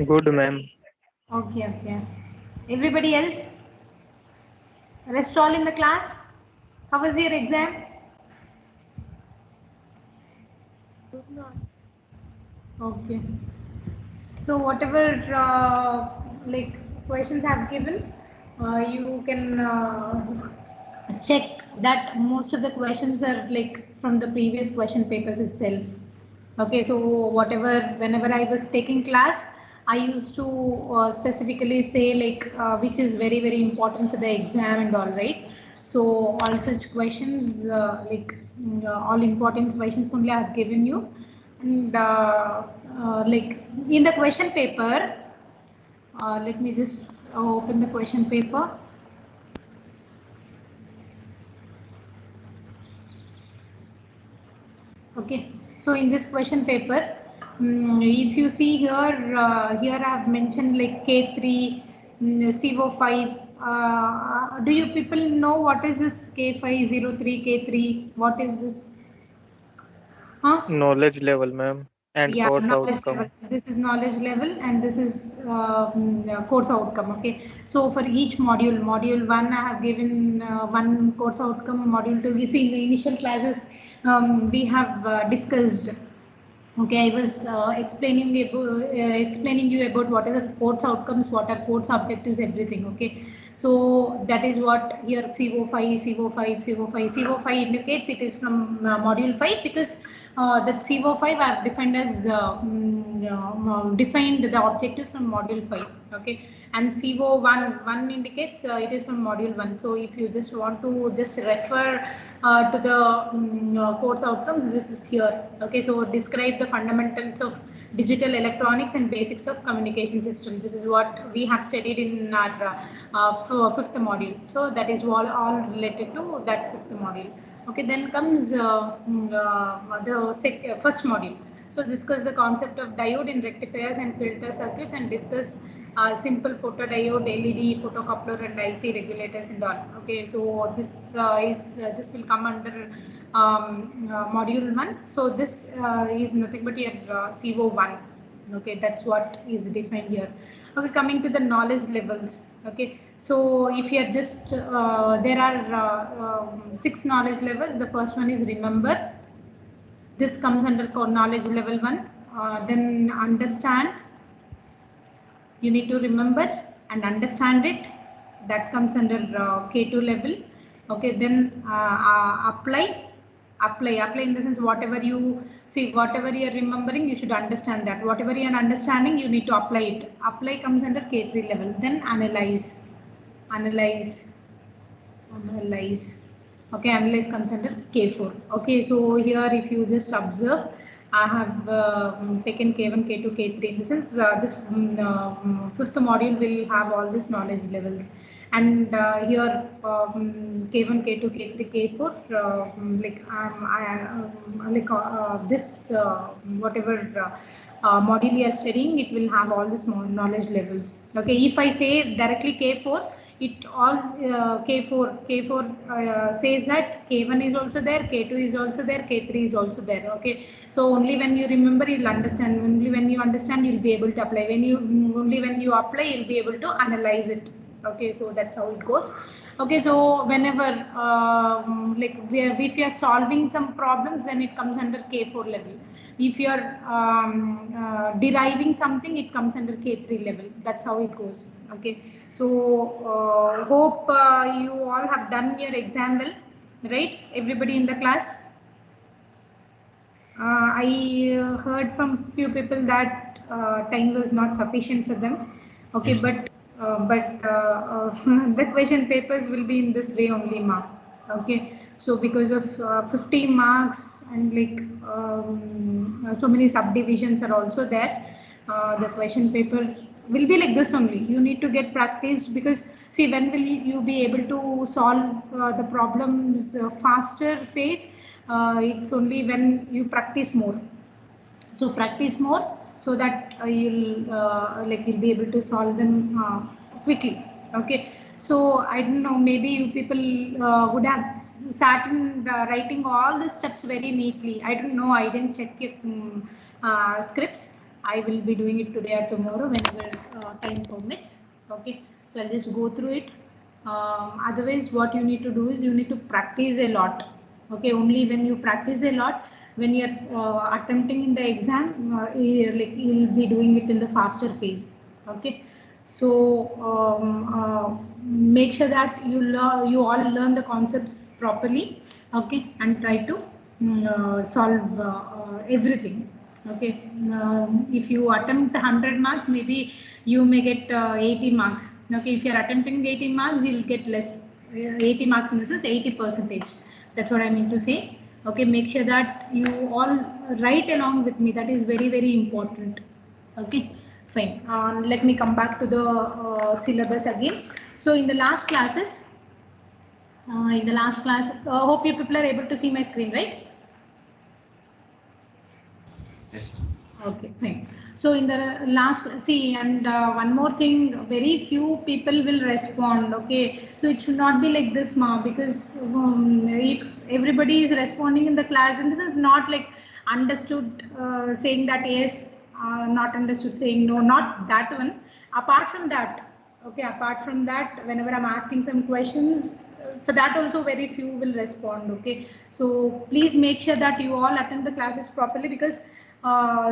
Good, ma'am. Okay, okay. Everybody else? Rest all in the class? How was your exam? Okay. So whatever like questions I've given, you can check that most of the questions are like from the previous question papers itself. Okay, so whenever I was taking class, I used to specifically say like which is very important for the exam and all, right? So all such questions all important questions only I have given you, and like in the question paper, let me just open the question paper. Okay, so in this question paper, if you see here, here I have mentioned like K3, CO5. Do you people know what is this K503, K3? What is this? Huh? Knowledge level, ma'am, and Yeah, course knowledge level. outcome. This is knowledge level, and this is course outcome. Okay, so for each module, module one, I have given one course outcome. Module two, you see in the initial classes, we have discussed. Okay, I was explaining you about what are the course outcomes, what are course objectives, everything. Okay, so that is what here CO5, CO5, CO5, CO5 indicates it is from module 5, because that CO5 I have defined as defined the objectives from module 5. Okay, and CO1 one indicates it is from module 1. So if you just want to just refer to the course outcomes, this is here. Okay, so describe the fundamentals of digital electronics and basics of communication system. This is what we have studied in our fifth module. So that is all related to that fifth module. Okay, then comes the first module. So discuss the concept of diode in rectifiers and filter circuits, and discuss simple photodiode, LED, photocoupler, and IC regulators and all. Okay, so this will come under module 1. So this is nothing but your CO1. Okay, that's what is defined here. Okay, coming to the knowledge levels. Okay, so if you are just there are 6 knowledge levels. The first one is remember. This comes under knowledge level 1. Then understand. You need to remember and understand it. That comes under K2 level. Okay, then apply in the sense, whatever you see, whatever you are remembering, you should understand that. Whatever you are understanding, you need to apply it. Apply comes under K3 level. Then analyze analyze. Okay, analyze comes under K4. Okay, so here if you just observe, I have taken K1, K2, K3. This is this fifth module will have all these knowledge levels, and here K1, K2, K3, K4, this whatever module you are studying, it will have all these knowledge levels. Okay, if I say directly K4, it all K4 says that K1 is also there, K2 is also there, K3 is also there. Okay, so only when you remember, you'll understand. Only when you understand, you'll be able to apply. Only when you apply, you'll be able to analyze it. Okay, so that's how it goes. Okay, so whenever if you are solving some problems, then it comes under K4 level. If you are deriving something, it comes under K3 level. That's how it goes. Okay, so hope you all have done your exam well, right? Everybody in the class. I heard from few people that time was not sufficient for them. Okay, yes, but the question papers will be in this way only, ma. Okay, so because of 50 marks and like so many subdivisions are also there, the question paper will be like this only. You need to get practiced, because see, when will you be able to solve the problems faster phase? It's only when you practice more. So practice more, so that you'll be able to solve them quickly. Okay, so I don't know, maybe you people would have sat and writing all the steps very neatly. I don't know, I didn't check your scripts. I will be doing it today or tomorrow whenever time permits. Okay, so I'll just go through it. Otherwise, what you need to do is you need to practice a lot. Okay, only when you practice a lot, when you're attempting in the exam, you'll be doing it in the faster phase. Okay, so make sure that you all learn the concepts properly. Okay, and try to solve everything. Okay, if you attempt 100 marks, maybe you may get 80 marks. Okay, if you are attempting 80 marks, you'll get less 80 marks in this is 80%. That's what I mean to say. Okay, make sure that you all write along with me. That is very, very important. Okay, fine. Let me come back to the syllabus again. So in the last classes, hope you people are able to see my screen, right? Yes. Okay, fine. So in the last, see, and one more thing, very few people will respond. Okay, so it should not be like this, ma, because if everybody is responding in the class, and this is not like understood saying that yes, not understood saying no, not that one. Apart from that, okay, apart from that, whenever I'm asking some questions, for that also very few will respond. Okay, so please make sure that you all attend the classes properly, because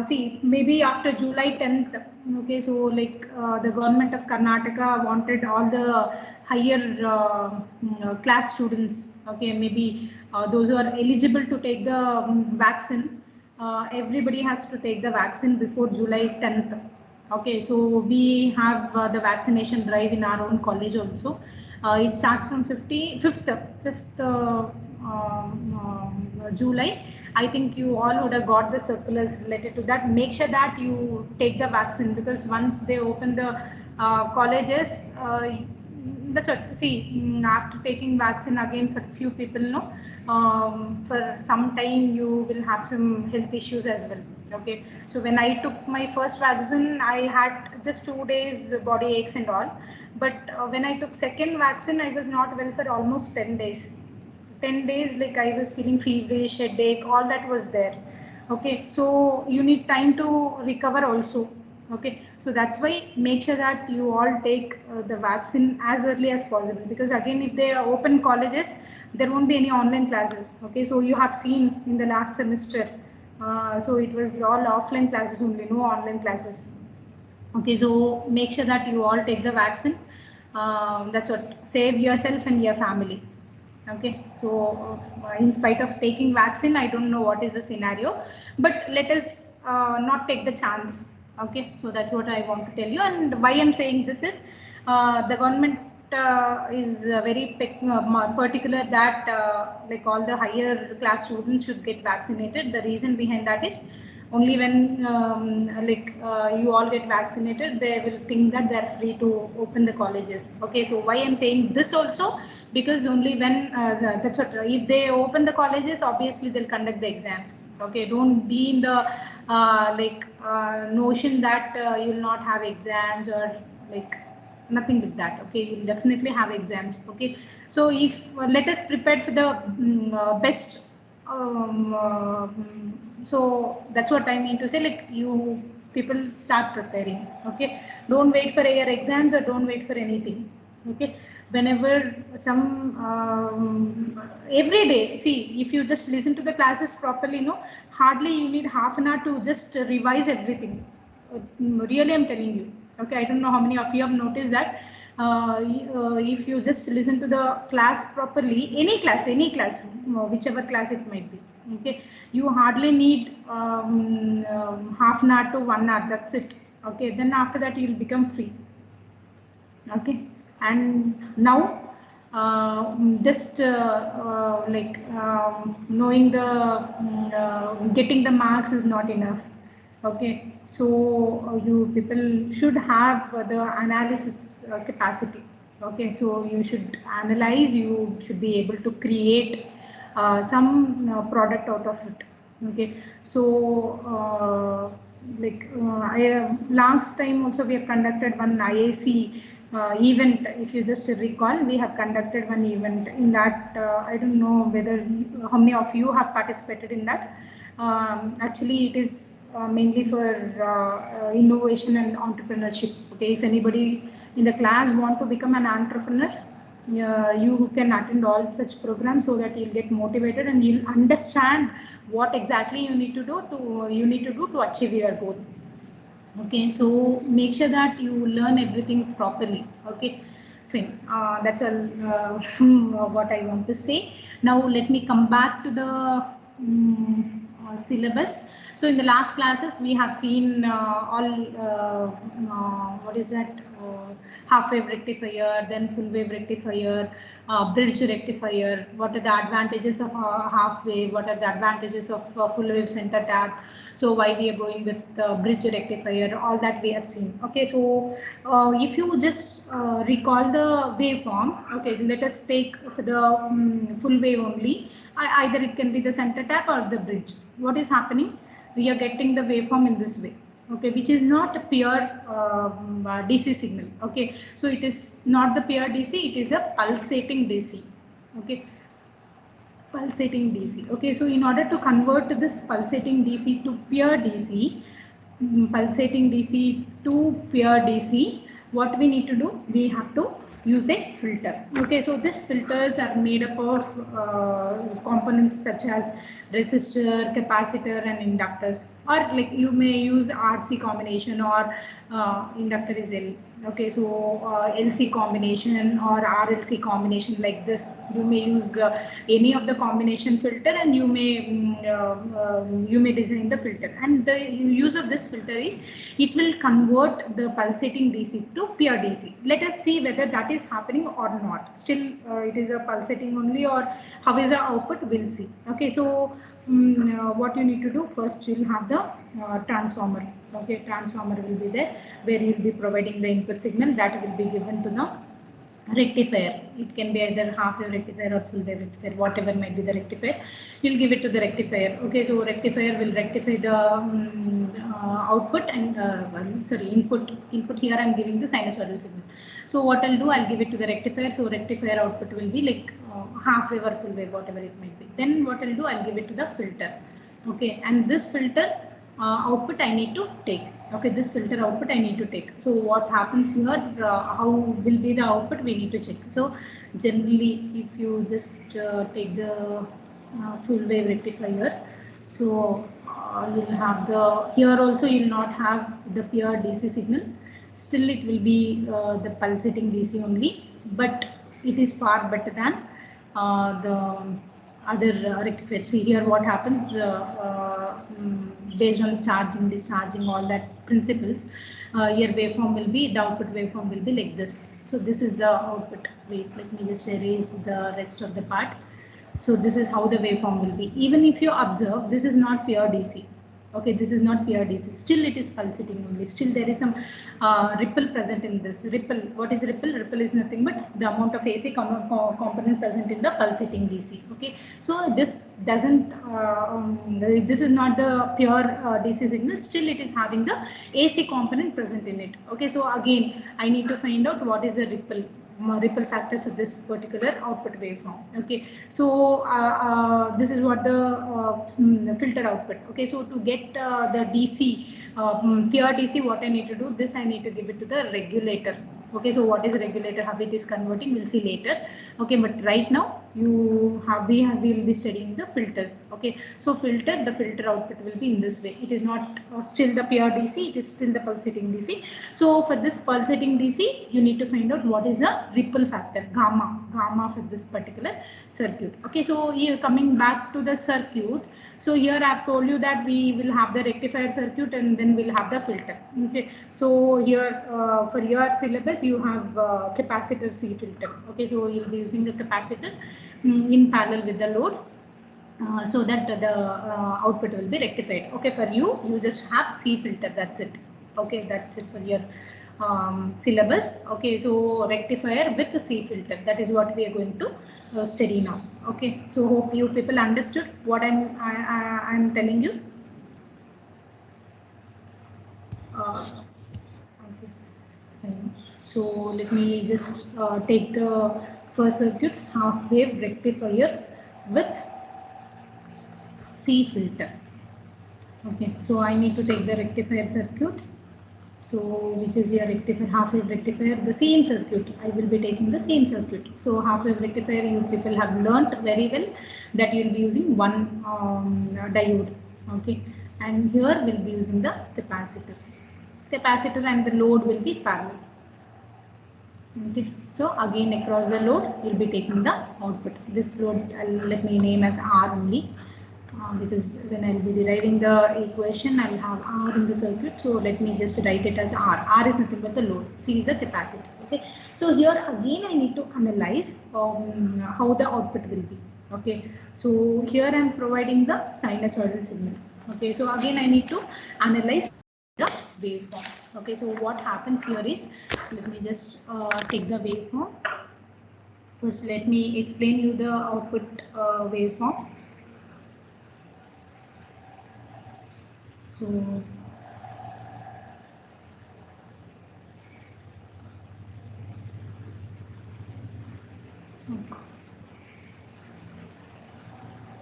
see, maybe after July 10th, okay, so like the government of Karnataka wanted all the higher class students, okay, maybe those who are eligible to take the vaccine, everybody has to take the vaccine before July 10th. Okay, so we have the vaccination drive in our own college also. It starts from 5th July. I think you all would have got the circulars related to that. Make sure that you take the vaccine, because once they open the colleges, that's what, see, after taking vaccine again, for few people, no, for some time you will have some health issues as well. Okay, so when I took my first vaccine, I had just 2 days body aches and all, but when I took second vaccine, I was not well for almost 10 days. 10 days, like I was feeling feverish, headache, all that was there. Okay, so you need time to recover also. Okay, so that's why make sure that you all take the vaccine as early as possible, because again, if they open colleges, there won't be any online classes. Okay, so you have seen in the last semester, so it was all offline classes only, no online classes. Okay, so make sure that you all take the vaccine. That's what, save yourself and your family. Okay, so in spite of taking vaccine, I don't know what is the scenario, but let us not take the chance. Okay, so that's what I want to tell you. And why I'm saying this is the government is very particular that like all the higher class students should get vaccinated. The reason behind that is only when you all get vaccinated, they will think that they're free to open the colleges. Okay, so why I'm saying this also, because only when that's what, if they open the colleges, obviously they'll conduct the exams. Okay, don't be in the notion that you'll not have exams, or like nothing with that. Okay, you'll definitely have exams. Okay, so if let us prepare for the best so that's what I mean to say, like you people start preparing. Okay, don't wait for your exams, or don't wait for anything. Okay, whenever some every day, see, if you just listen to the classes properly, no, hardly you need half an hour to just revise everything. Really, I'm telling you. Okay, I don't know how many of you have noticed that. If you just listen to the class properly, any class, whichever class it might be, okay, you hardly need half an hour to 1 hour. That's it. Okay, then after that you will become free. Okay, and now just knowing the getting the marks is not enough. Okay, so you people should have the analysis capacity. Okay, so you should analyze, you should be able to create some product out of it. Okay, so last time also we have conducted one IAC event. If you just recall, we have conducted one event in that. I don't know whether how many of you have participated in that. Actually, it is mainly for innovation and entrepreneurship. Okay, if anybody in the class want to become an entrepreneur, you can attend all such programs so that you'll get motivated and you'll understand what exactly you need to do to achieve your goal. Okay, so make sure that you learn everything properly. Okay, fine. That's all what I want to say. Now let me come back to the syllabus. So in the last classes we have seen all what is that, half wave rectifier, then full wave rectifier, bridge rectifier. What are the advantages of half wave? What are the advantages of full wave center tap? So why we are going with bridge rectifier? All that we have seen. Okay, so if you just recall the waveform. Okay, let us take for the full wave only. Either it can be the center tap or the bridge. What is happening? We are getting the waveform in this way. Okay, which is not a pure DC signal. Okay, so it is not the pure DC, it is a pulsating DC. Okay, pulsating DC. Okay, so in order to convert this pulsating DC to pure DC, pulsating DC to pure DC, what we need to do? We have to use a filter. Okay, so these filters are made up of components such as resistor, capacitor, and inductors. Or like you may use RC combination or inductor is L. Okay, so LC combination or RLC combination like this. You may use any of the combination filter, and you may design the filter. And the use of this filter is it will convert the pulsating DC to pure DC. Let us see whether that is happening or not. Still, it is a pulsating only, or how is the output? We'll see. Okay, so what you need to do first, you'll have the transformer. Okay, transformer will be there where you'll be providing the input signal that will be given to the rectifier. It can be either half wave rectifier or full wave rectifier, whatever might be the rectifier. You'll give it to the rectifier. Okay, so rectifier will rectify the output and input. Here I'm giving the sinusoidal signal. So what I'll do, I'll give it to the rectifier. So rectifier output will be like half wave or full wave, whatever it might be. Then what I'll do, I'll give it to the filter. Okay, and this filter output I need to take. Okay, this filter output I need to take. So what happens here, how will be the output, we need to check. So generally if you just take the full wave rectifier, so you'll have the, here also you'll not have the pure DC signal. Still it will be the pulsating DC only, but it is far better than the other rectifier. See here what happens, based on charging, discharging, all that principles, your waveform will be, the output waveform will be like this. So this is the output. Wait, let me just erase the rest of the part. So this is how the waveform will be. Even if you observe, this is not pure DC. Okay, this is not pure DC. Still it is pulsating only. Still there is some ripple present in this. Ripple, what is ripple? Ripple is nothing but the amount of AC component present in the pulsating DC. Okay, so this doesn't, this is not the pure DC signal. Still it is having the AC component present in it. Okay, so again I need to find out what is the ripple factor for this particular output waveform. Okay, so this is what the filter output. Okay, so to get the DC, pure DC, what I need to do, this I need to give it to the regulator. Okay, so what is regulator, how it is converting, we'll see later. Okay, but right now we will be studying the filters. Okay, so filter, the filter output will be in this way. It is not still the pure DC, it is still the pulsating DC. So for this pulsating DC, you need to find out what is the ripple factor, gamma for this particular circuit. Okay, so here coming back to the circuit. So here I have told you that we will have the rectifier circuit and then we'll have the filter. Okay, so here for your syllabus you have capacitor C filter. Okay, so you'll be using the capacitor in parallel with the load, so that the output will be rectified. Okay, for you just have C filter, that's it. Okay, that's it for your syllabus. Okay, so rectifier with the C filter, that is what we are going to study now. Okay, so hope you people understood what I'm telling you. Okay. So let me just take the first circuit, half wave rectifier with C filter. Okay, so I need to take the rectifier circuit. So which is your rectifier, half wave rectifier, the same circuit. I will be taking the same circuit. So half wave rectifier, you people have learnt very well that you will be using one diode. Okay, and here we'll be using the capacitor. Capacitor and the load will be parallel. Okay, so again across the load you'll be taking the output. This load let me name as R only, because when I'll be deriving the equation I'll have R in the circuit, so let me just write it as R. R is nothing but the load, C is the capacity. Okay, so here again I need to analyze how the output will be. Okay, so here I'm providing the sinusoidal signal. Okay, so again I need to analyze the waveform. Okay, so what happens here is, let me just take the waveform. First let me explain you the output waveform. So okay,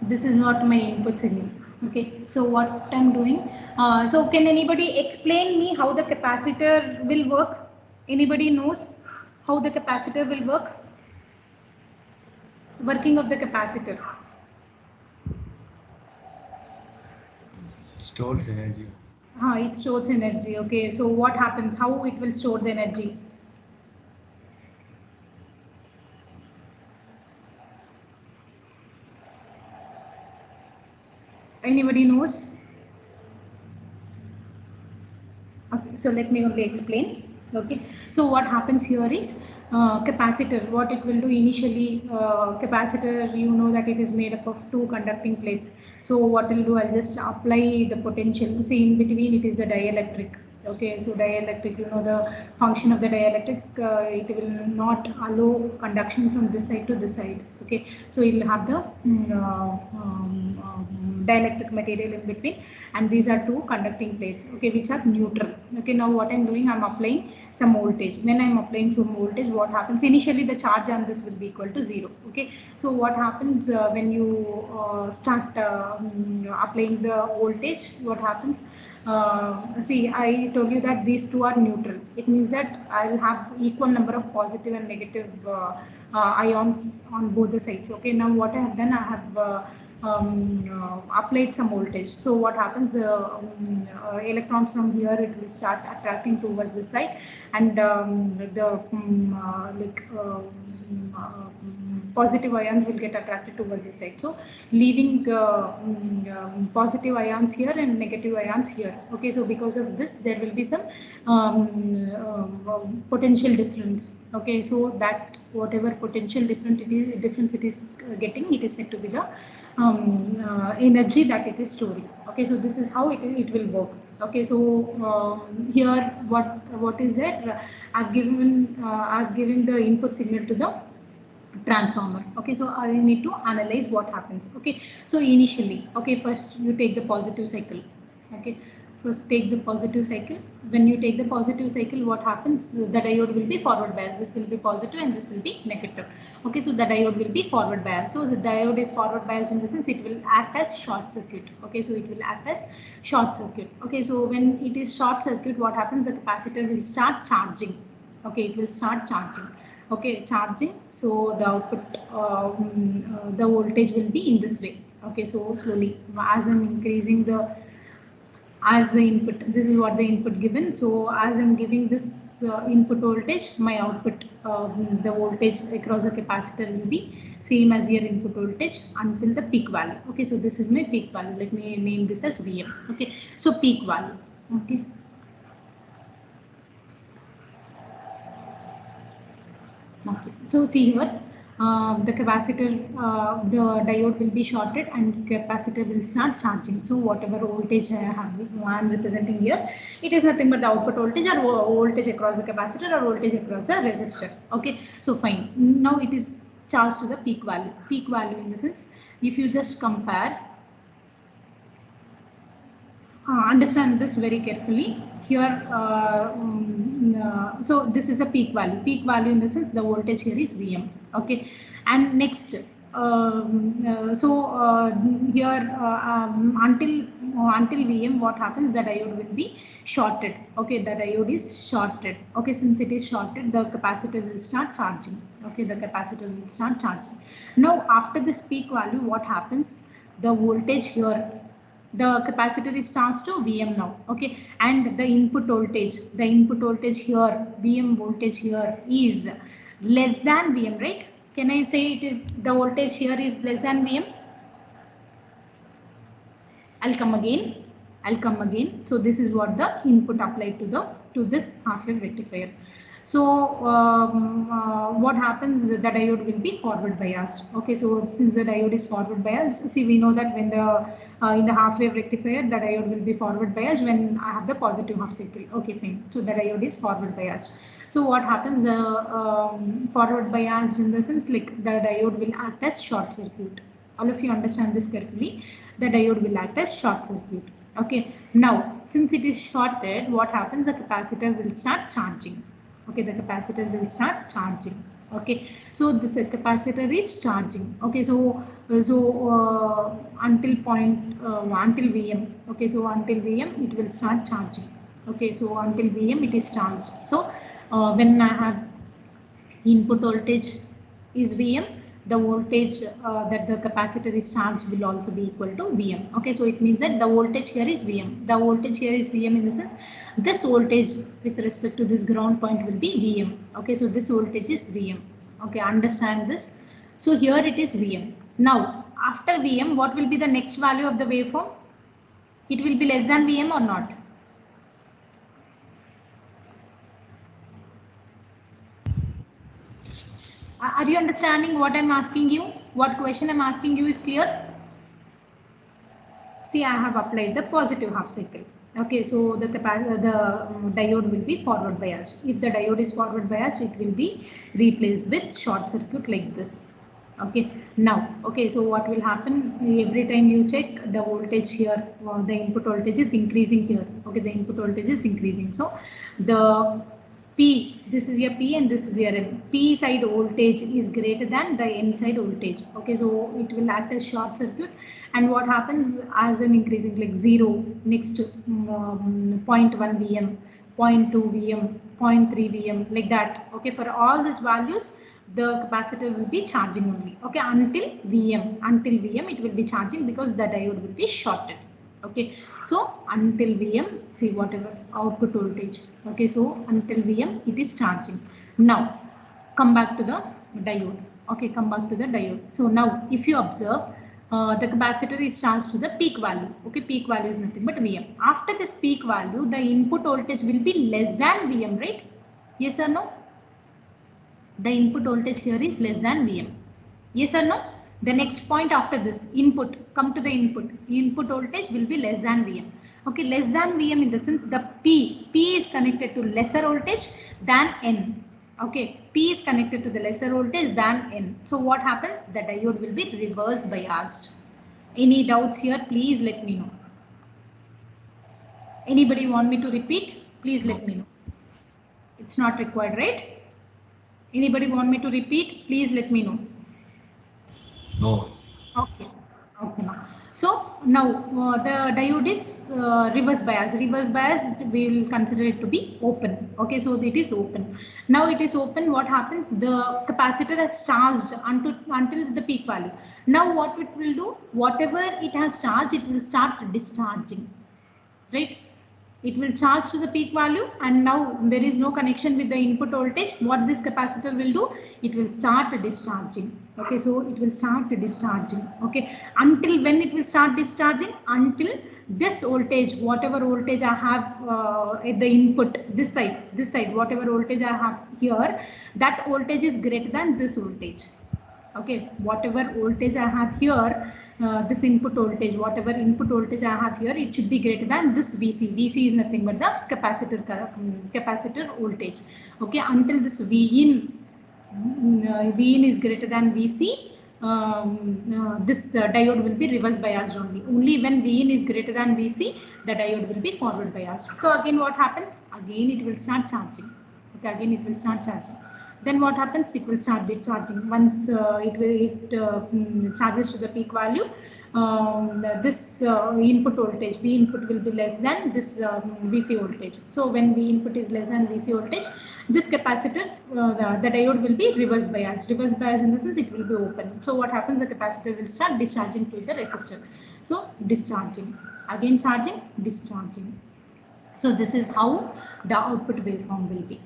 this is not my input signal. Okay, so what I'm doing, so can anybody explain me how the capacitor will work? Anybody knows how the capacitor will work? Working of the capacitor. Stores energy. It stores energy. Okay, so what happens? How it will store the energy? Anybody knows? Okay, so let me only explain. Okay, so what happens here is, capacitor, what it will do initially, capacitor, you know that it is made up of two conducting plates. So what will do, I'll just apply the potential. See, in between it is the dielectric. Okay, so dielectric, you know the function of the dielectric, it will not allow conduction from this side to this side. Okay, so it will have the dielectric material in between, and these are two conducting plates, okay, which are neutral. Okay, now what I'm doing, I'm applying some voltage. When I'm applying some voltage, what happens, initially the charge on this will be equal to 0. Okay, so what happens when you start applying the voltage, what happens, see, I told you that these two are neutral. It means that I'll have equal number of positive and negative ions on both the sides. Okay, now what I have done, I have applied some voltage. So what happens, electrons from here, it will start attracting towards this side, and positive ions will get attracted towards this side. So leaving positive ions here and negative ions here. Okay, so because of this there will be some potential difference. Okay, so that whatever potential difference it is getting, it is said to be the energy that it is storing. Okay, so this is how it will work. Okay, so here what is there, I've given the input signal to the transformer. Okay, so I need to analyze what happens. Okay, so initially, okay, first you take the positive cycle. Okay, first take the positive cycle. When you take the positive cycle, what happens, the diode will be forward bias. This will be positive and this will be negative. Okay, so the diode will be forward bias. So the diode is forward bias in the sense it will act as short circuit. Okay, so it will act as short circuit. Okay, so when it is short circuit, what happens, the capacitor will start charging. Okay, it will start charging. Okay, charging. So the output, the voltage will be in this way. Okay, so slowly, as I'm increasing the, as the input, this is what the input given. So as I'm giving this input voltage, my output, the voltage across the capacitor will be same as your input voltage until the peak value. Okay, so this is my peak value. Let me name this as Vm. Okay, so peak value. Okay. Okay, so see here, the capacitor, the diode will be shorted and capacitor will start charging. So whatever voltage I am representing here, it is nothing but the output voltage or voltage across the capacitor or voltage across the resistor. Okay, so fine. Now it is charged to the peak value. Peak value in the sense, if you just compare, understand this very carefully. Here, so this is a peak value. Peak value in the sense the voltage here is Vm. Okay, and next, here until until Vm, what happens? The diode will be shorted. Okay, the diode is shorted. Okay, since it is shorted, the capacitor will start charging. Okay, the capacitor will start charging. Now, after this peak value, what happens? The voltage here, the capacitor is charged to Vm now. Okay, and the input voltage here, Vm voltage here is less than Vm, right? Can I say it is the voltage here is less than Vm? I'll come again. So this is what the input applied to this half wave rectifier. So what happens? The diode will be forward biased. Okay, so since the diode is forward biased, see, we know that when the in the half wave rectifier, the diode will be forward biased when I have the positive half cycle. Okay, fine. So the diode is forward biased. So what happens? The forward biased in the sense like the diode will act as short circuit. All of you understand this carefully. The diode will act as short circuit. Okay. Now, since it is shorted, what happens? The capacitor will start charging. Okay, the capacitor will start charging. Okay, so this capacitor is charging. Okay, so until Vm. Okay, so until Vm it will start charging. Okay, so until Vm it is charged. So when I have input voltage is Vm, the voltage that the capacitor is charged will also be equal to Vm. Okay, so it means that the voltage here is Vm. The voltage here is Vm in the sense this voltage with respect to this ground point will be Vm. Okay, so this voltage is Vm. Okay, understand this. So here it is Vm. Now after Vm, what will be the next value of the waveform? It will be less than Vm or not? Are you understanding what I'm asking you? What question I'm asking you is clear? See, I have applied the positive half cycle. Okay, so the diode will be forward biased. If the diode is forward biased, it will be replaced with short circuit like this. Okay, now, okay, so what will happen? Every time you check the voltage here, the input voltage is increasing here. Okay, the input voltage is increasing. So the P, this is your P and this is your N. P side voltage is greater than the N side voltage. Okay, so it will act as short circuit. And what happens as I'm increasing like 0, next 0.1 Vm, 0.2 Vm, 0.3 Vm, like that. Okay, for all these values, the capacitor will be charging only. Okay, until Vm it will be charging because the diode will be shorted. Okay, so until Vm, see whatever output voltage. Okay, so until Vm it is charging. Now come back to the diode. Okay, come back to the diode. So now if you observe, the capacitor is charged to the peak value. Okay, peak value is nothing but Vm. After this peak value, the input voltage will be less than Vm, right? Yes or no? The input voltage here is less than Vm. Yes or no? The next point after this, input, come to the input. Input voltage will be less than Vm. Okay, less than Vm in the sense the P is connected to lesser voltage than N. Okay, P is connected to the lesser voltage than N. So what happens? The diode will be reverse biased. Any doubts here? Please let me know. Anybody want me to repeat? Please let me know. It's not required, right? Anybody want me to repeat? Please let me know. No. Okay. Okay. So now the diode is reverse bias. Reverse bias we will consider it to be open. Okay, so it is open. Now it is open. What happens? The capacitor has charged until the peak value. Now what it will do? Whatever it has charged, it will start discharging. Right? It will charge to the peak value, and now there is no connection with the input voltage. What this capacitor will do? It will start discharging. Okay, so it will start discharging. Okay, until when it will start discharging? Until this voltage, whatever voltage I have at the input, this side, whatever voltage I have here, that voltage is greater than this voltage. Okay, whatever voltage I have here, this input voltage, whatever input voltage I have here, it should be greater than this Vc. Vc is nothing but the capacitor voltage. Okay, until this Vin is greater than Vc, this diode will be reverse biased only. Only when Vin is greater than Vc, the diode will be forward biased. So again, what happens? Again, it will start charging. Okay, again it will start charging. Then what happens? It will start discharging. Once it charges to the peak value, this input voltage, V input will be less than this VC voltage. So when V input is less than VC voltage, this capacitor, the diode will be reverse biased. Reverse biased in the sense it will be open. So what happens, the capacitor will start discharging to the resistor. So discharging, again charging, discharging. So this is how the output waveform will be.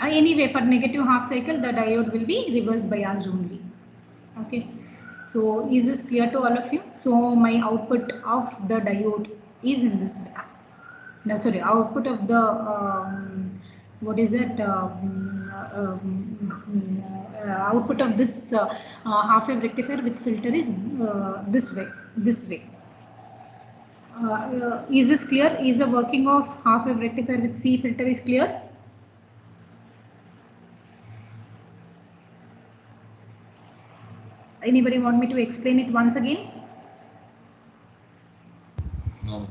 Anyway, for negative half cycle, the diode will be reverse biased only. Okay. So is this clear to all of you? So my output of the diode is in this way. No, sorry, output of the what is it? Output of this half-wave rectifier with filter is this way. This way. Is this clear? Is the working of half-wave rectifier with C filter is clear? Anybody want me to explain it once again? No.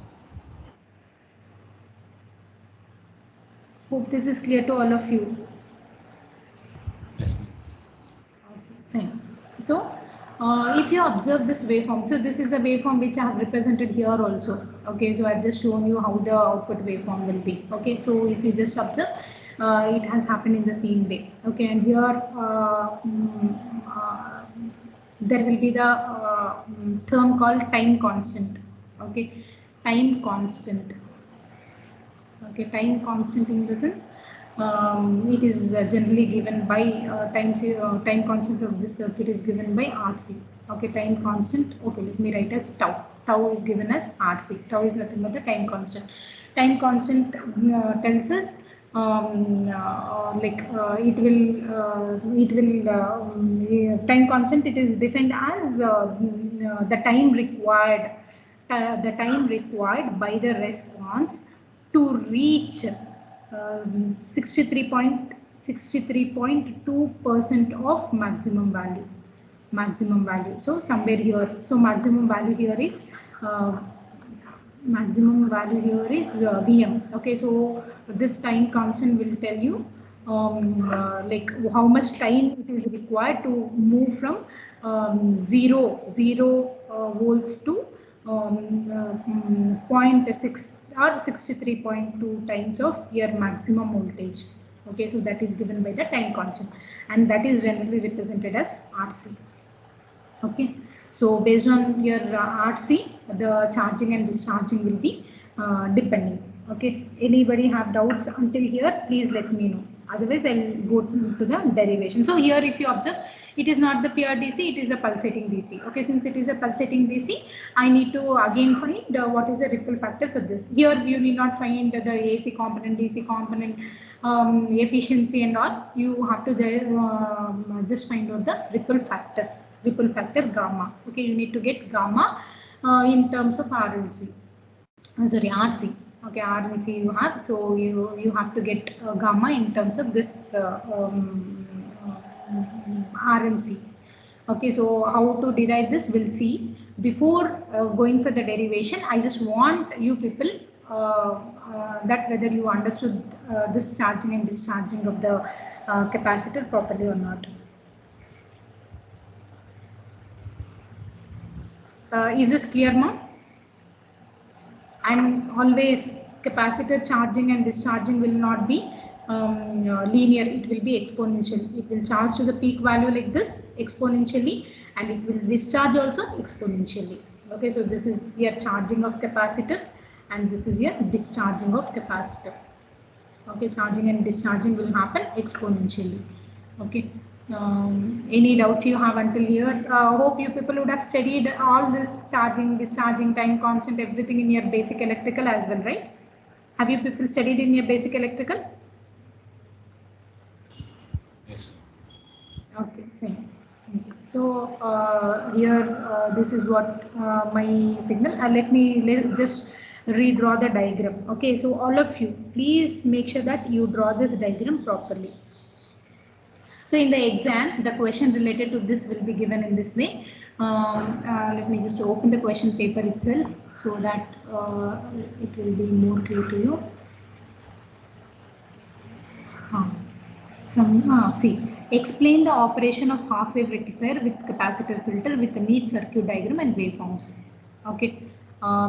Hope this is clear to all of you. Yes. Fine. So, if you observe this waveform, so this is a waveform which I have represented here also. Okay, so I've just shown you how the output waveform will be. Okay, so if you just observe, it has happened in the same way. Okay, and here there will be the term called time constant. Okay, time constant. Okay, time constant in the sense it is generally given by time constant of this circuit is given by RC. Okay, time constant. Okay, let me write as tau. Tau is given as RC. Tau is nothing but the time constant. Time constant tells us time constant. It is defined as the time required by the response to reach 63.2% of maximum value. So somewhere here, so maximum value here is Vm. Okay, so this time constant will tell you like how much time it is required to move from 0 volts to 0.6 or 63.2 times of your maximum voltage. Okay, so that is given by the time constant, and that is generally represented as RC. Okay, so based on your RC, the charging and discharging will be depending. Okay, anybody have doubts until here, please let me know. Otherwise, I'll go to the derivation. So here, if you observe, it is not the pure DC, it is a pulsating DC. Okay, since it is a pulsating DC, I need to again find what is the ripple factor for this. Here, you need not find the AC component, DC component, efficiency and all. You have to just find out the ripple factor gamma. Okay, you need to get gamma in terms of RLC. RC. Okay, RLC you have, so you have to get gamma in terms of this RLC. Okay, so how to derive this we'll see. Before going for the derivation, I just want you people that whether you understood this charging and discharging of the capacitor properly or not. Is this clear now? And always capacitor charging and discharging will not be linear, it will be exponential. It will charge to the peak value like this exponentially, and it will discharge also exponentially. Okay, so this is your charging of capacitor and this is your discharging of capacitor. Okay, charging and discharging will happen exponentially. Okay. Any doubts you have until here? Hope you people would have studied all this charging, discharging, time constant, everything in your basic electrical as well, right? Have you people studied in your basic electrical? Yes. Okay, fine. So here this is what my signal. Let me just redraw the diagram. Okay, so all of you, please make sure that you draw this diagram properly. So in the exam, the question related to this will be given in this way. Let me just open the question paper itself so that it will be more clear to you. See, explain the operation of half-wave rectifier with capacitor filter with a neat circuit diagram and waveforms. Okay,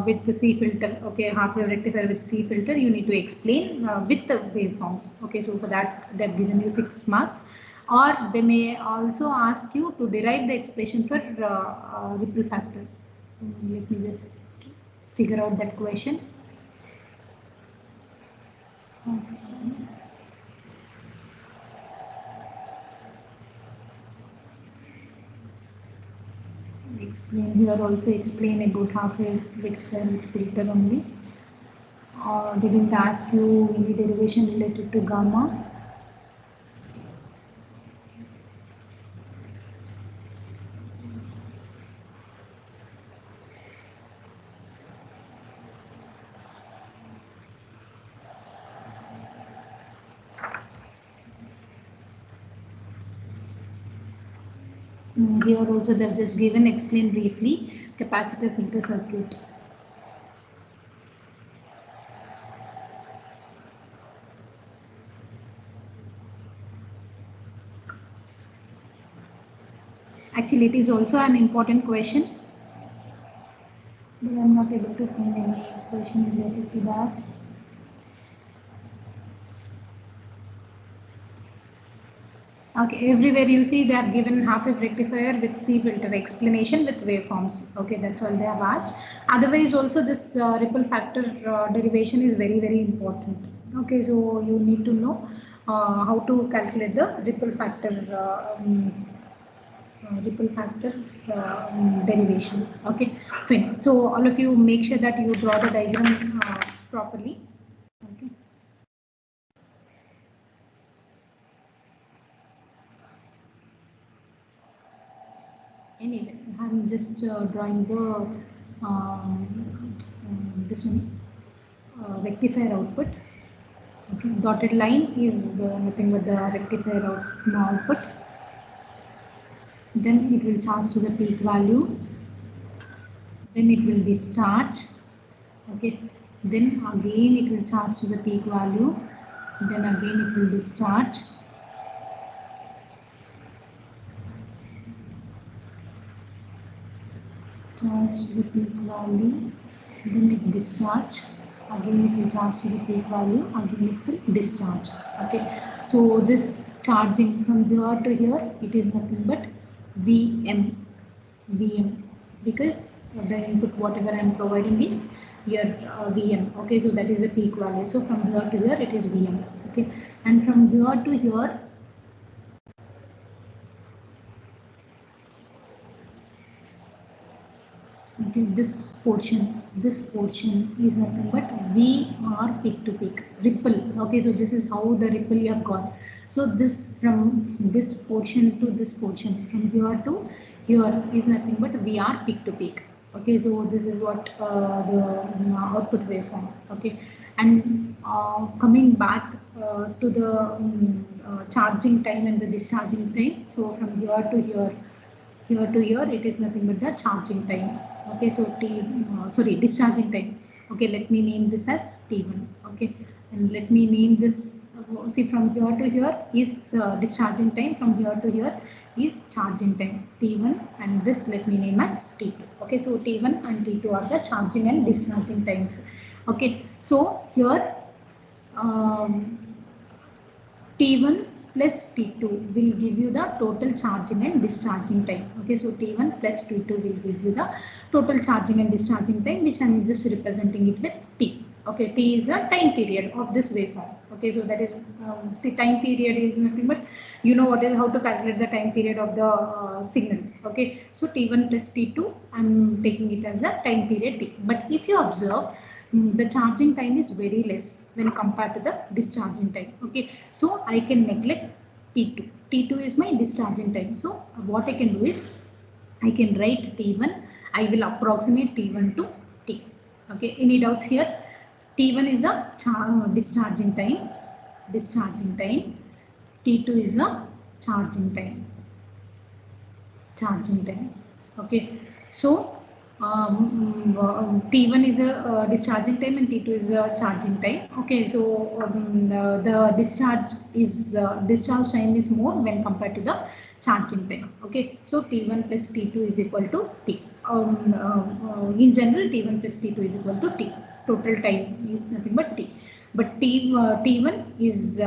with the C filter, okay, half-wave rectifier with C filter, you need to explain with the waveforms. Okay, so for that they've given you 6 marks, or they may also ask you to derive the expression for ripple factor. Let me just figure out that question. Okay. Explain here, also explain about half-wave rectifier with filter only. They didn't ask you any derivation related to gamma. Here also they've just given explain briefly capacitor filter circuit. Actually, it is also an important question, but I'm not able to find any question related to that. Okay, everywhere you see they are given half-wave rectifier with C filter explanation with waveforms. Okay, that's all they have asked. Otherwise, also this ripple factor derivation is very, very important. Okay, so you need to know how to calculate the ripple factor derivation. Okay, fine. So all of you make sure that you draw the diagram properly. Okay. Anyway, I'm just drawing the this one rectifier output. Okay, dotted line is nothing but the rectifier output. Then it will charge to the peak value. Then it will discharge. Okay. Then again it will charge to the peak value. Then again it will discharge. Charge to the peak value. Then it discharge. Again it will charge to the peak value. Again it will discharge. Okay. So this charging from here to here, it is nothing but Vm. Because the input whatever I am providing is here Vm. Okay, so that is a peak value. So from here to here it is Vm. Okay, and from here to here okay, this portion is nothing but Vr peak to peak ripple. Okay, so this is how the ripple you have got. So this from this portion to this portion from here to here is nothing but Vr peak to peak. Okay, so this is what the output waveform. Okay, and coming back to the charging time and the discharging time. So from here to here to here it is nothing but the charging time. Okay, so discharging time. Okay, let me name this as T1. Okay, and let me name this. See, from here to here is discharging time. From here to here is charging time T1, and this let me name as T2. Okay, so T1 and T2 are the charging and discharging times. Okay, so here T1 plus T2 will give you the total charging and discharging time. Okay, so T1 plus T2 will give you the total charging and discharging time, which I am just representing it with T. Okay, T is a time period of this waveform. Okay, so that is see, time period is nothing but you know what is how to calculate the time period of the signal. Okay, so T1 plus T2 I am taking it as a time period T. But if you observe, the charging time is very less when compared to the discharging time. Okay, so I can neglect T2. T2 is my discharging time. So what I can do is I can write T1. I will approximate T1 to T. Okay, any doubts here? T1 is the discharging time. T2 is the charging time. Okay, so T1 is a discharging time and T2 is a charging time. Okay, so the discharge time is more when compared to the charging time. Okay, so T1 plus T2 is equal to T. In general, T1 plus T2 is equal to T. Total time is nothing but T. But T1 is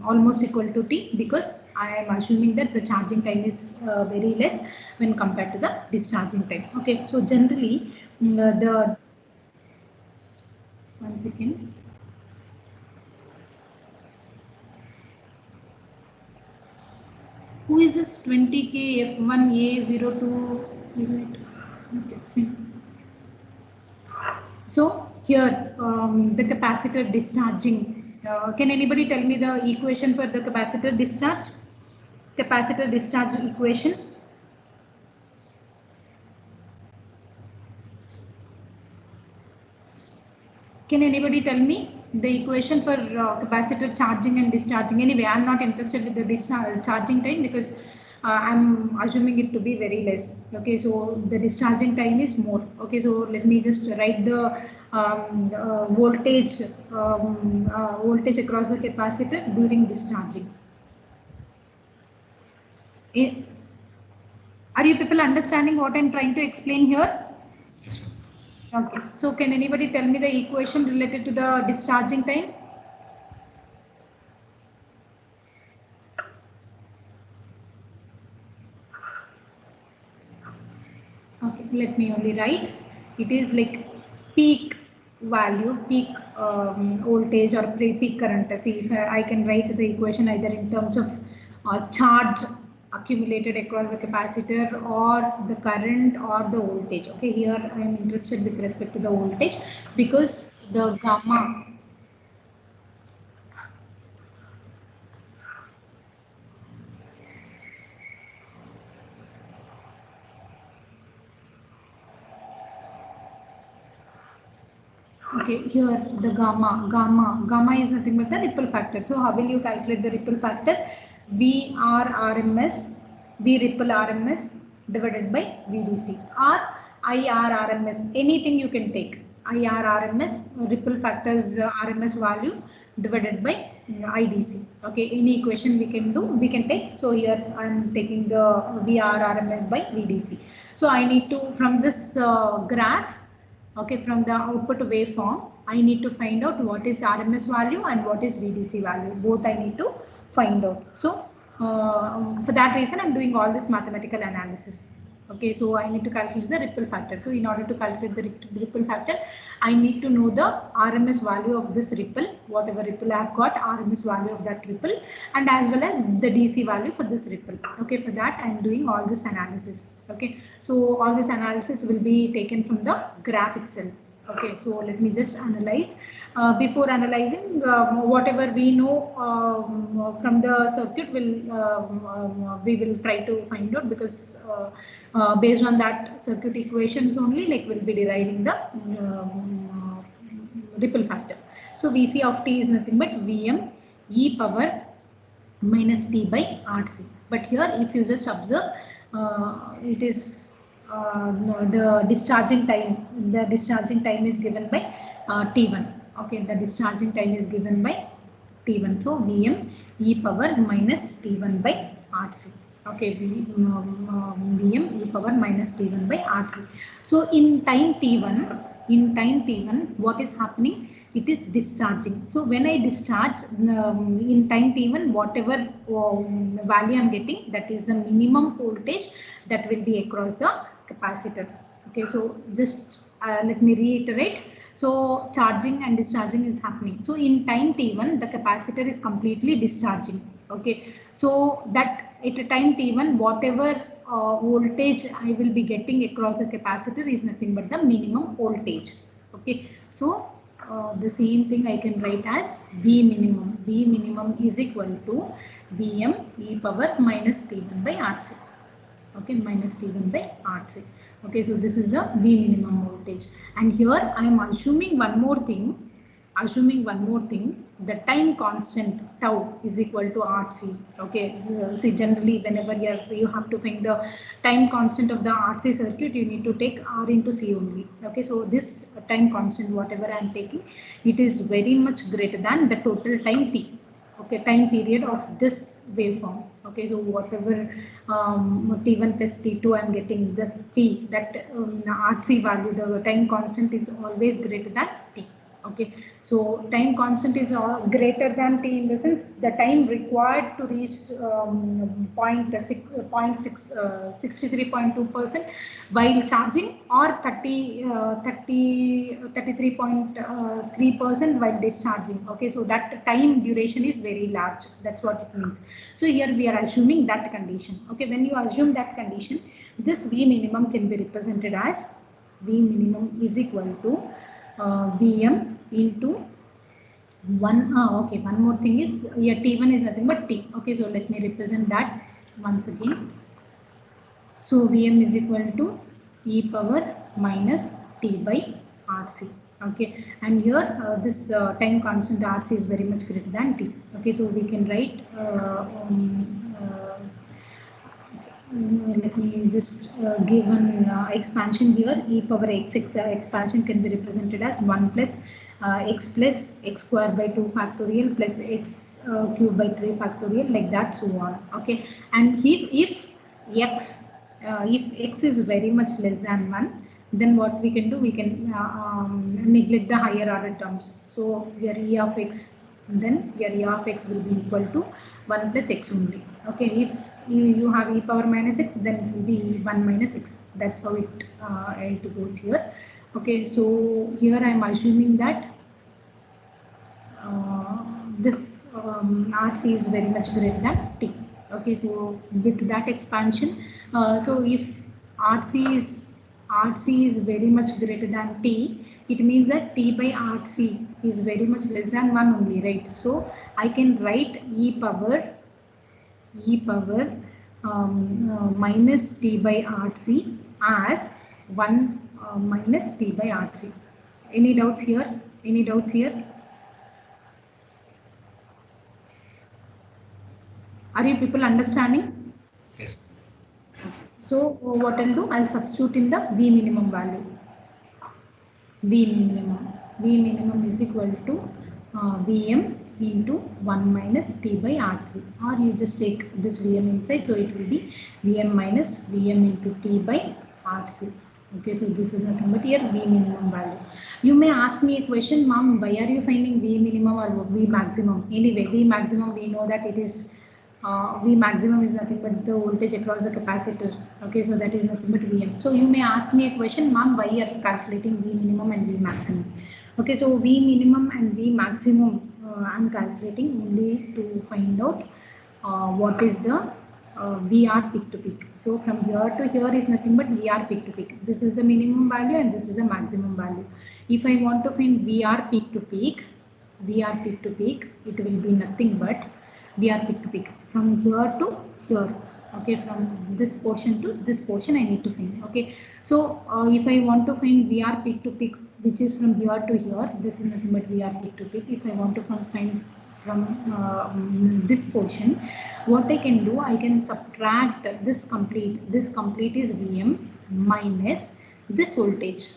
almost equal to T because I am assuming that the charging time is very less when compared to the discharging time. Okay, so generally the 1 second. Who is this 20K F1A02? Okay. So here the capacitor discharging. Can anybody tell me the equation for the capacitor discharge? Capacitor discharge equation. Can anybody tell me the equation for capacitor charging and discharging? Anyway, I'm not interested with the charging time because I'm assuming it to be very less. Okay, so the discharging time is more. Okay, so let me just write the voltage across the capacitor during discharging. Are you people understanding what I'm trying to explain here? Yes, ma'am. Okay, so can anybody tell me the equation related to the discharging time? Okay, let me only write. It is like peak value, peak voltage or peak current. See if I can write the equation either in terms of charge accumulated across the capacitor or the current or the voltage. Okay, here I am interested with respect to the voltage because the gamma. Okay, here the gamma is nothing but the ripple factor. So how will you calculate the ripple factor? VRRMS, V ripple RMS divided by VDC or IRRMS, anything you can take. IRRMS, ripple factors RMS value divided by IDC. Okay, any equation we can do, we can take. So here I am taking the VRRMS by VDC. So I need to, from this graph, okay, from the output waveform, I need to find out what is RMS value and what is VDC value. Both I need to find out. So for that reason, I'm doing all this mathematical analysis. Okay, so I need to calculate the ripple factor. So in order to calculate the ripple factor, I need to know the RMS value of this ripple, whatever ripple I have got, RMS value of that ripple, and as well as the DC value for this ripple. Okay, for that I am doing all this analysis. Okay, so all this analysis will be taken from the graph itself. Okay, so let me just analyze. Before analyzing, whatever we know from the circuit we will try to find out, because based on that circuit equations only, like we'll be deriving the ripple factor. So Vc of t is nothing but Vm e power minus t by RC. But here if you just observe, it is the discharging time. The discharging time is given by T1. Okay, the discharging time is given by T1. So Vm e power minus T1 by RC. Okay, Vm e power minus T1 by RC. So in time T1, what is happening? It is discharging. So when I discharge in time T1, whatever value I am getting, that is the minimum voltage that will be across the capacitor. Okay, so just let me reiterate. So charging and discharging is happening. So in time T1, the capacitor is completely discharging. Okay, so that at a time T1, whatever voltage I will be getting across the capacitor is nothing but the minimum voltage. Okay, so the same thing I can write as V minimum. V minimum is equal to Vm e power minus T1 by RC. Okay, minus T1 by RC. Okay, so this is the V minimum voltage. And here I am assuming one more thing. assuming one more thing, the time constant tau is equal to RC. Okay, see generally whenever you have to find the time constant of the RC circuit, you need to take R into C only. Okay, so this time constant, whatever I am taking, it is very much greater than the total time T. Okay, time period of this waveform. Okay, so whatever T1 plus T2 I am getting, the T, that RC value, the time constant is always greater than T. Okay, so time constant is greater than T in the sense the time required to reach 63.2% while charging, or 33.3% while discharging. Okay, so that time duration is very large. That's what it means. So here we are assuming that condition. Okay, when you assume that condition, this V minimum can be represented as V minimum is equal to Vm into 1. Okay, one more thing is here T1 is nothing but T. Okay, so let me represent that once again. So Vm is equal to e power minus T by RC. Okay, and here this time constant RC is very much greater than T. Okay, so we can write let me just give an expansion here. E power x expansion can be represented as 1 plus x square by 2 factorial plus x cube by 3 factorial, like that, so on. Okay, and if x is very much less than 1, then what we can do, we can neglect the higher order terms. So your e of x, then your e of x will be equal to 1 plus x only. Okay, if you have e power minus x, then it will be 1 minus x. That's how it goes here. Okay, so here I am assuming that this RC is very much greater than T. Okay, so with that expansion, so if RC is very much greater than T, it means that T by RC is very much less than 1 only, right? So I can write e power minus T by RC as 1 minus T by RC. Any doubts here? Any doubts here? Are you people understanding? Yes. So what I'll do, I'll substitute in the V minimum value. V minimum is equal to Vm into 1 minus T by RC, or you just take this Vm inside, so it will be Vm minus Vm into T by RC. Okay, so this is nothing but here V minimum value. You may ask me a question, ma'am, why are you finding V minimum or V maximum? Anyway, V maximum, we know that it is V maximum is nothing but the voltage across the capacitor. Okay, so that is nothing but Vm. So you may ask me a question, ma'am, why you are calculating V minimum and V maximum? Okay, so V minimum and V maximum I am calculating only to find out what is the VR peak to peak. So from here to here is nothing but VR peak to peak. This is the minimum value and this is the maximum value. If I want to find VR peak to peak, it will be nothing but VR peak to peak from here to here. Okay, from this portion to this portion I need to find. Okay, so if I want to find VR peak to peak, which is from here to here, this is nothing but VR peak to peak. If I want to find from this portion, what I can do, I can subtract this complete. This complete is Vm minus this voltage.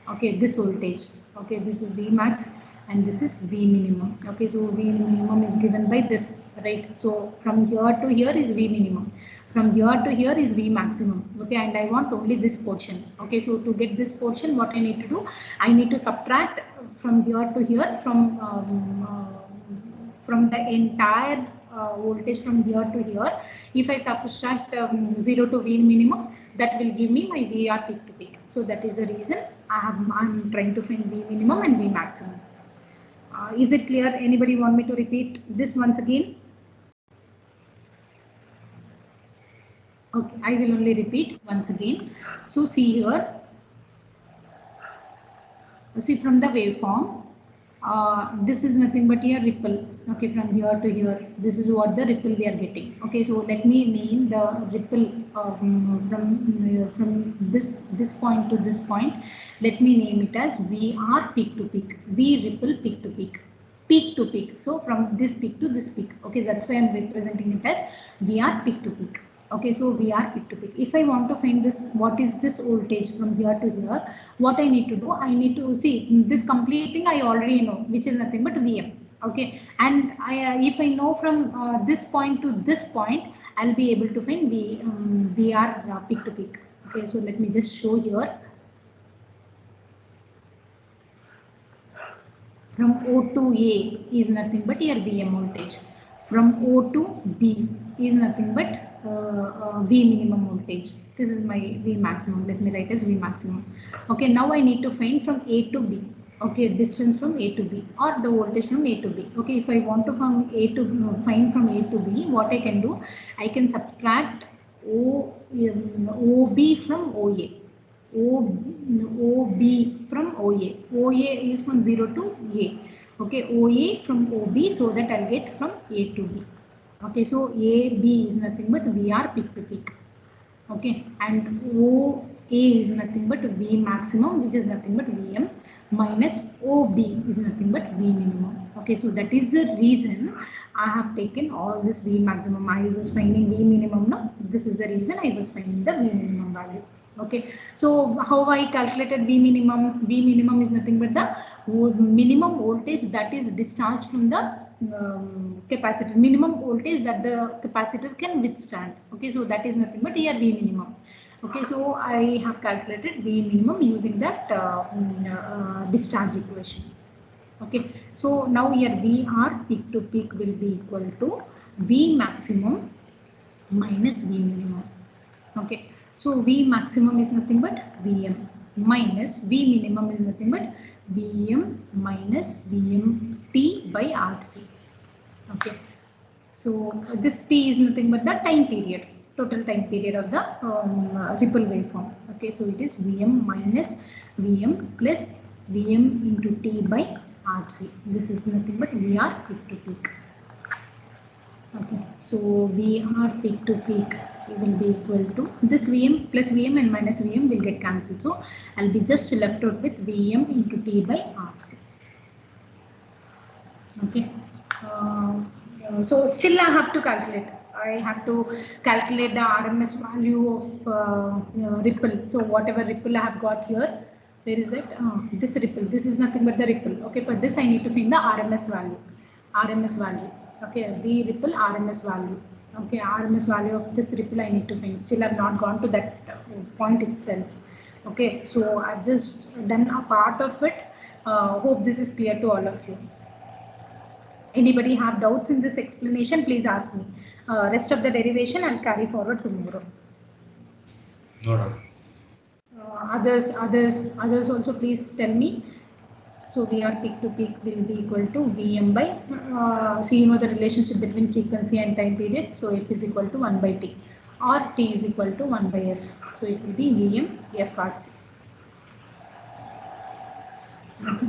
Okay, this voltage. Okay, this is V max and this is V minimum. Okay, so V minimum is given by this, right? So from here to here is V minimum. From here to here is V maximum. Okay, and I want only this portion. Okay, so to get this portion, what I need to do, I need to subtract from here to here from the entire voltage from here to here. If I subtract 0 to V minimum, that will give me my VR peak to peak. So that is the reason I'm trying to find V minimum and V maximum. Is it clear? Anybody want me to repeat this once again? Okay, I will only repeat once again. So see here, see from the waveform, this is nothing but a ripple. Okay, from here to here, this is what the ripple we are getting. Okay, so let me name the ripple from this point to this point. Let me name it as VR peak to peak, V ripple peak to peak, peak to peak. So from this peak to this peak. Okay, that's why I'm representing it as VR peak to peak. Okay, so we are peak to peak. If I want to find this, what is this voltage from here to here, what I need to do, I need to see this complete thing I already know, which is nothing but Vm. Okay, and if I know from this point to this point, I'll be able to find VR peak to peak. Okay, so let me just show here. From O to A is nothing but your Vm voltage. From O to B is nothing but V minimum voltage. This is my V maximum. Let me write as V maximum. Okay, now I need to find from A to B. Okay, distance from A to B or the voltage from A to B. Okay, if I want to find from A to B, what I can do, I can subtract OB from OA. OB from OA. OA is from 0 to A. Okay, OA from OB, so that I'll get from A to B. Okay, so AB is nothing but VR peak to peak. Okay, and OA is nothing but V maximum, which is nothing but Vm, minus OB is nothing but V minimum. Okay, so that is the reason I have taken all this V maximum. I was finding V minimum. No, this is the reason I was finding the V minimum value. Okay, so how I calculated V minimum? V minimum is nothing but the minimum voltage that is discharged from the capacitor, minimum voltage that the capacitor can withstand. Okay, so that is nothing but here V minimum. Okay, so I have calculated V minimum using that discharge equation. Okay, so now here VR peak to peak will be equal to V maximum minus V minimum. Okay, so V maximum is nothing but Vm minus V minimum is nothing but Vm minus Vmt by Rc. Okay, so this T is nothing but the time period, total time period of the ripple waveform. Okay, so it is Vm minus Vm plus Vm into T by Rc. This is nothing but VR peak to peak. Okay, so VR peak to peak will be equal to this Vm plus Vm and minus Vm will get cancelled. So I'll be just left out with Vm into T by Rc. Okay, so still I have to calculate. I have to calculate the RMS value of ripple. So whatever ripple I have got here, where is it? This ripple. This is nothing but the ripple. Okay, for this I need to find the RMS value. RMS value. Okay, V ripple RMS value. Okay, RMS value of this ripple I need to find. Still I have not gone to that point itself. Okay, so I've just done a part of it. Hope this is clear to all of you. Anybody have doubts in this explanation, please ask me. Rest of the derivation I'll carry forward tomorrow. No doubt. Others also please tell me. So VR peak to peak will be equal to Vm by, so you know the relationship between frequency and time period. So F is equal to 1 by T or T is equal to 1 by F. So it will be Vm F Rc. Okay.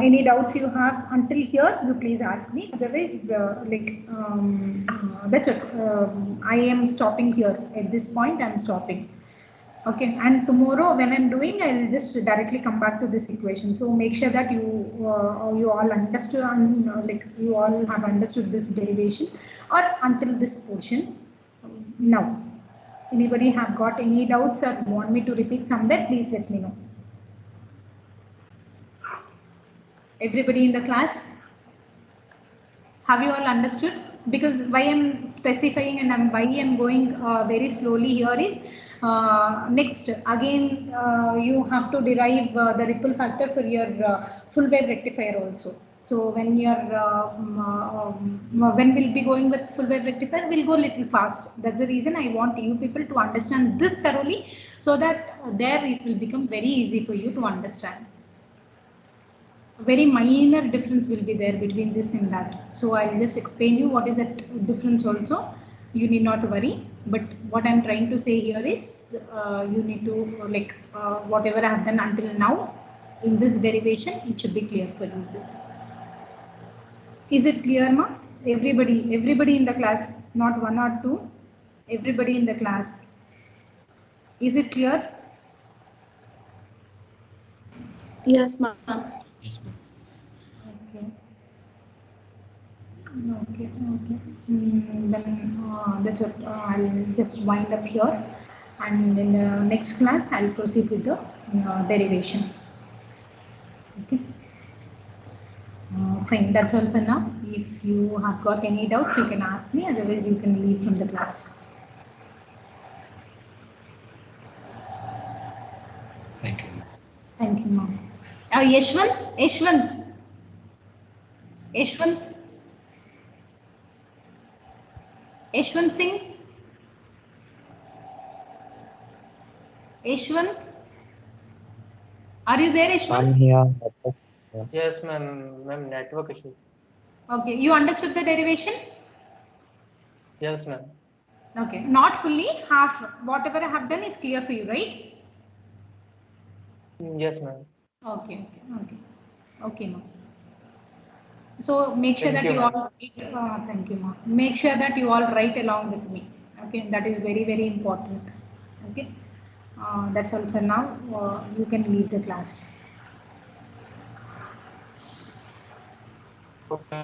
Any doubts you have until here, you please ask me. Otherwise, that's it. I am stopping here. At this point, I am stopping. Okay, and tomorrow when I'm doing, I'll just directly come back to this equation. So make sure that you all understood, you all have understood this derivation or until this portion. Now, anybody have got any doubts or want me to repeat somewhere, please let me know. Everybody in the class, have you all understood? Because why I'm specifying and why I'm going very slowly here is next again you have to derive the ripple factor for your full wave rectifier also. So when you're when we'll be going with full wave rectifier, we'll go little fast. That's the reason I want you people to understand this thoroughly, so that there it will become very easy for you to understand. Very minor difference will be there between this and that. So I'll just explain you what is that difference also. You need not worry. But what I'm trying to say here is you need to whatever I have done until now, in this derivation, it should be clear for you. Is it clear, ma? Everybody in the class, not one or two, everybody in the class. Is it clear? Yes, ma'am. Yes, ma'am. Okay. Okay. Then that's what I'll just wind up here, and in the next class I'll proceed with the derivation. Okay. Fine. That's all for now. If you have got any doubts, you can ask me. Otherwise, you can leave from the class. Thank you. Thank you, ma'am. Yashwant. Yashwant Singh. Yashwant. Are you there, Yashwant? I'm here. Yes, ma'am. Ma'am, network issue. Okay. You understood the derivation? Yes, ma'am. Okay. Not fully. Half. Whatever I have done is clear for you, right? Yes, ma'am. Okay. Okay, ma'am. So make sure Thank that you, you ma'am. all thank you, ma'am. Make sure that you all write along with me. Okay, that is very, very important. Okay, that's all for now. You can leave the class. Okay.